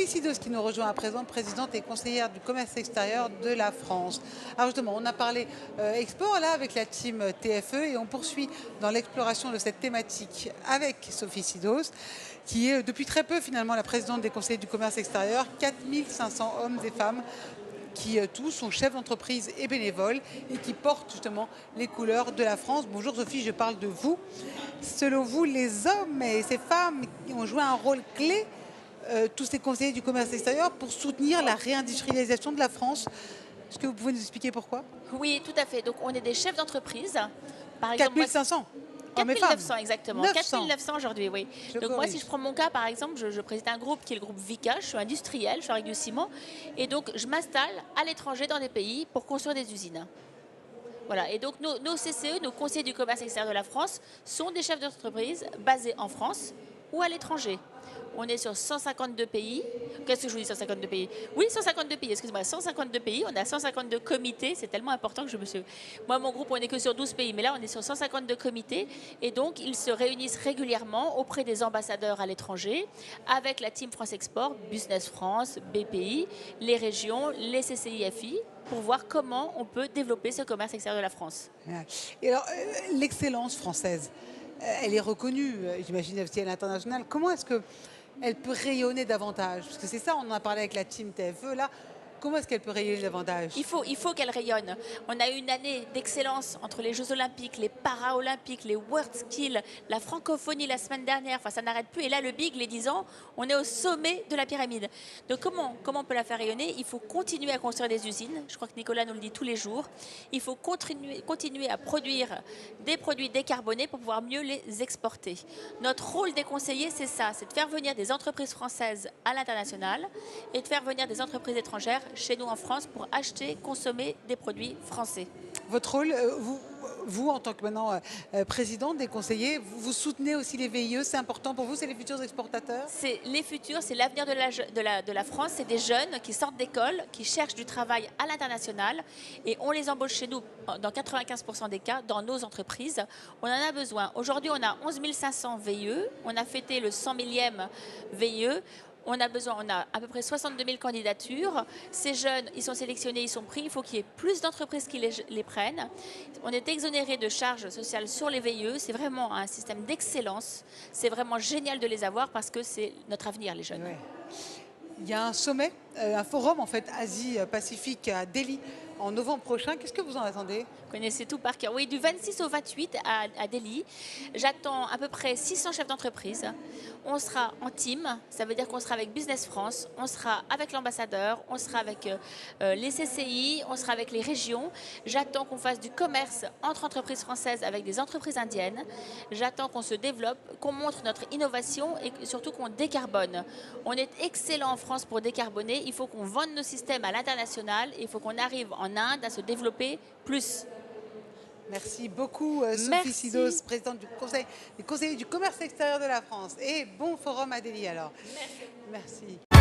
Sophie Sidos qui nous rejoint à présent, présidente et conseillère du commerce extérieur de la France. Alors justement, on a parlé export là avec la team TFE et on poursuit dans l'exploration de cette thématique avec Sophie Sidos, qui est depuis très peu finalement la présidente des conseillers du commerce extérieur, 4500 hommes et femmes qui tous sont chefs d'entreprise et bénévoles et qui portent justement les couleurs de la France. Bonjour Sophie, je parle de vous. Selon vous, les hommes et ces femmes qui ont joué un rôle clé, tous ces conseillers du commerce extérieur, pour soutenir la réindustrialisation de la France. Est-ce que vous pouvez nous expliquer pourquoi? Oui, tout à fait. Donc, on est des chefs d'entreprise. Par exemple, 4500 hommes et femmes. 4900 exactement. 4900 aujourd'hui, oui. Donc moi, si je prends mon cas, par exemple, je préside un groupe qui est le groupe Vicat. Je suis industrielle, je suis avec du ciment. Et donc, je m'installe à l'étranger dans des pays pour construire des usines. Voilà. Et donc, nos CCE, nos conseillers du commerce extérieur de la France, sont des chefs d'entreprise basés en France ou à l'étranger. On est sur 152 pays. Qu'est-ce que je vous dis, 152 pays? Oui, 152 pays, excusez-moi, 152 pays. On a 152 comités. C'est tellement important que je me suis... Moi, mon groupe, on n'est que sur 12 pays, mais là, on est sur 152 comités. Et donc, ils se réunissent régulièrement auprès des ambassadeurs à l'étranger, avec la team France Export, Business France, BPI, les régions, les CCIFI, pour voir comment on peut développer ce commerce extérieur de la France. Et alors, l'excellence française, elle est reconnue, j'imagine aussi à l'international. Comment est-ce qu'elle peut rayonner davantage? Parce que c'est ça, on en a parlé avec la team TFE, là. Comment est-ce qu'elle peut rayonner davantage? Il faut qu'elle rayonne. On a eu une année d'excellence entre les Jeux Olympiques, les Paralympiques, les World Skills, la francophonie la semaine dernière. Enfin, ça n'arrête plus. Et là, le Big, les 10 ans, on est au sommet de la pyramide. Donc, comment on peut la faire rayonner? Il faut continuer à construire des usines. Je crois que Nicolas nous le dit tous les jours. Il faut continuer à produire des produits décarbonés pour pouvoir mieux les exporter. Notre rôle des conseillers, c'est ça. C'est de faire venir des entreprises françaises à l'international et de faire venir des entreprises étrangères chez nous en France pour acheter, consommer des produits français. Votre rôle, vous en tant que maintenant présidente des conseillers, vous soutenez aussi les VIE, c'est important pour vous, c'est les futurs exportateurs? C'est les futurs, c'est l'avenir de la France, c'est des jeunes qui sortent d'école, qui cherchent du travail à l'international et on les embauche chez nous dans 95% des cas, dans nos entreprises. On en a besoin. Aujourd'hui, on a 11 500 VIE, on a fêté le 100 millième VIE. On a à peu près 62 000 candidatures. Ces jeunes, ils sont sélectionnés, ils sont pris. Il faut qu'il y ait plus d'entreprises qui les prennent. On est exonéré de charges sociales sur les VIE. C'est vraiment un système d'excellence. C'est vraiment génial de les avoir parce que c'est notre avenir, les jeunes. Ouais. Il y a un sommet, un forum en fait Asie-Pacifique à Delhi en novembre prochain. Qu'est-ce que vous en attendez? Vous connaissez tout par cœur. Oui, du 26 au 28 à Delhi. J'attends à peu près 600 chefs d'entreprise. On sera en team, ça veut dire qu'on sera avec Business France, on sera avec l'ambassadeur, on sera avec les CCI, on sera avec les régions. J'attends qu'on fasse du commerce entre entreprises françaises avec des entreprises indiennes. J'attends qu'on se développe, qu'on montre notre innovation et surtout qu'on décarbone. On est excellent en France pour décarboner. Il faut qu'on vende nos systèmes à l'international. Il faut qu'on arrive en Inde à se développer plus. Merci beaucoup Sophie Sidos, présidente du conseil des conseillers du commerce extérieur de la France. Et bon forum à Delhi alors. Merci. Merci.